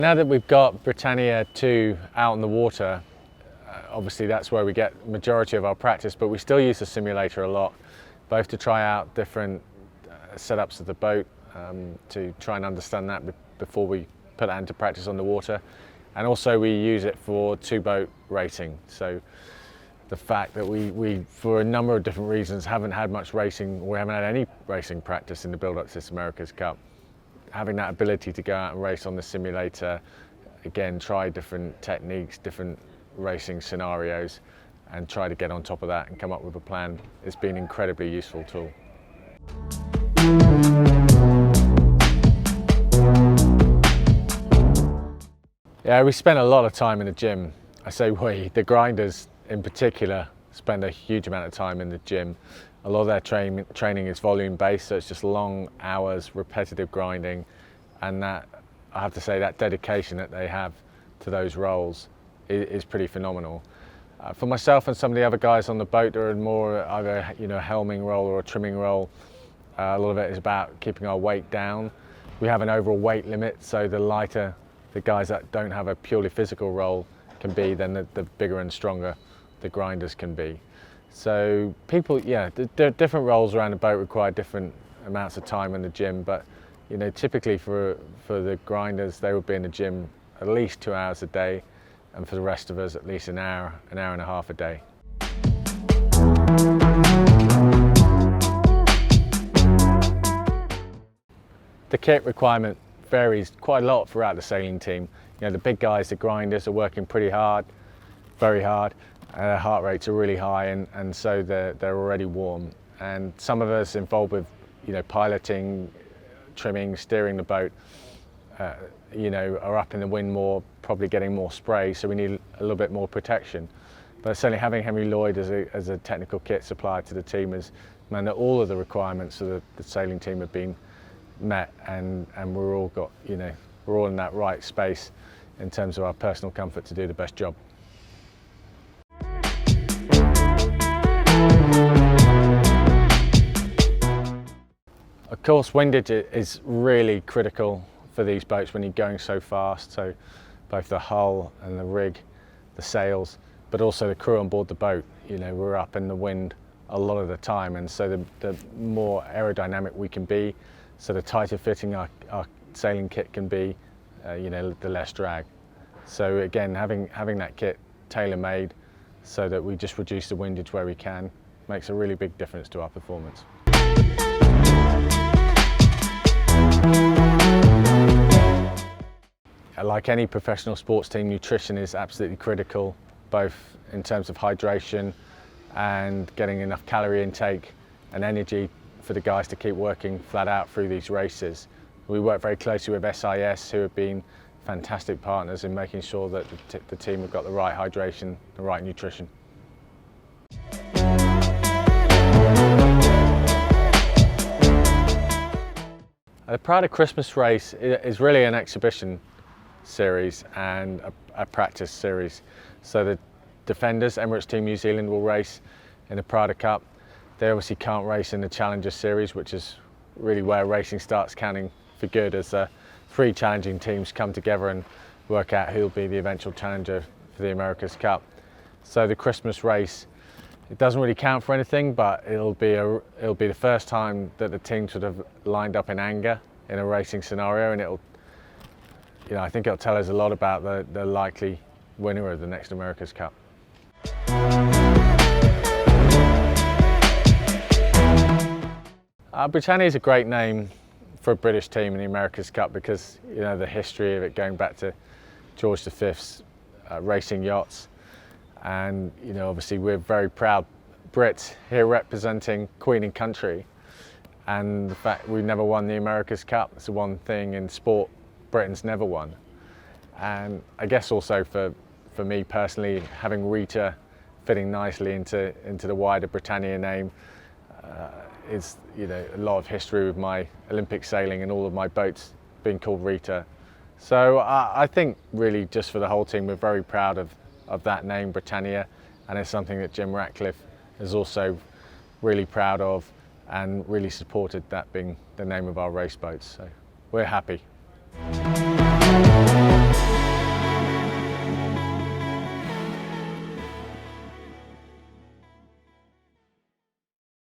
Yeah, now that we've got Britannia 2 out on the water, obviously that's where we get the majority of our practice, but we still use the simulator a lot, both to try out different setups of the boat, to try and understand that before we put that into practice on the water. And also we use it for two-boat racing. So the fact that we, for a number of different reasons, haven't had much racing, or we haven't had any racing practice in the build-up to this America's Cup. Having that ability to go out and race on the simulator, again, try different techniques, different racing scenarios, and try to get on top of that and come up with a plan, it's been an incredibly useful tool. Yeah, we spent a lot of time in the gym. I say we, the grinders in particular, spend a huge amount of time in the gym. A lot of their training is volume based, so it's just long hours, repetitive grinding, and that, I have to say, that dedication that they have to those roles is pretty phenomenal. For myself and some of the other guys on the boat, they're in more either a helming role or a trimming role. A lot of it is about keeping our weight down. We have an overall weight limit, so the lighter the guys that don't have a purely physical role can be, then the bigger and stronger the grinders can be. So people, yeah, different roles around the boat require different amounts of time in the gym, but typically for the grinders, they would be in the gym at least 2 hours a day, and for the rest of us at least an hour and a half a day. The kit requirement varies quite a lot throughout the sailing team. The big guys, the grinders, are working pretty hard, very hard. Their heart rates are really high, and so they're already warm. And some of us involved with piloting, trimming, steering the boat, are up in the wind more, probably getting more spray, so we need a little bit more protection. But certainly having Henry Lloyd as a technical kit supplier to the team has meant that all of the requirements of the sailing team have been met, and we're all in that right space in terms of our personal comfort to do the best job. Of course, windage is really critical for these boats when you're going so fast, so both the hull and the rig, the sails, but also the crew on board the boat. We're up in the wind a lot of the time, and so the more aerodynamic we can be, so the tighter fitting our sailing kit can be, the less drag. So again, having that kit tailor-made so that we just reduce the windage where we can makes a really big difference to our performance. Like any professional sports team, nutrition is absolutely critical, both in terms of hydration and getting enough calorie intake and energy for the guys to keep working flat out through these races. We work very closely with SIS, who have been fantastic partners in making sure that the team have got the right hydration, the right nutrition. The Prada Christmas race is really an exhibition series and a practice series. So the defenders, Emirates Team New Zealand, will race in the Prada Cup. They obviously can't race in the Challenger Series, which is really where racing starts counting for good, as three challenging teams come together and work out who'll be the eventual challenger for the America's Cup. So the Christmas race, it doesn't really count for anything, but it'll be the first time that the teams would have lined up in anger in a racing scenario, and I think it'll tell us a lot about the likely winner of the next America's Cup. Britannia is a great name for a British team in the America's Cup because the history of it going back to George V's racing yachts, and obviously we're very proud Brits here representing Queen and country, and the fact we've never won the America's Cup. It's the one thing in sport Britain's never won. And I guess also for me personally, having Rita fitting nicely into the wider Britannia name is a lot of history with my Olympic sailing and all of my boats being called Rita. So I think really just for the whole team, we're very proud of that name, Britannia, and it's something that Jim Ratcliffe is also really proud of and really supported, that being the name of our race boats. So we're happy.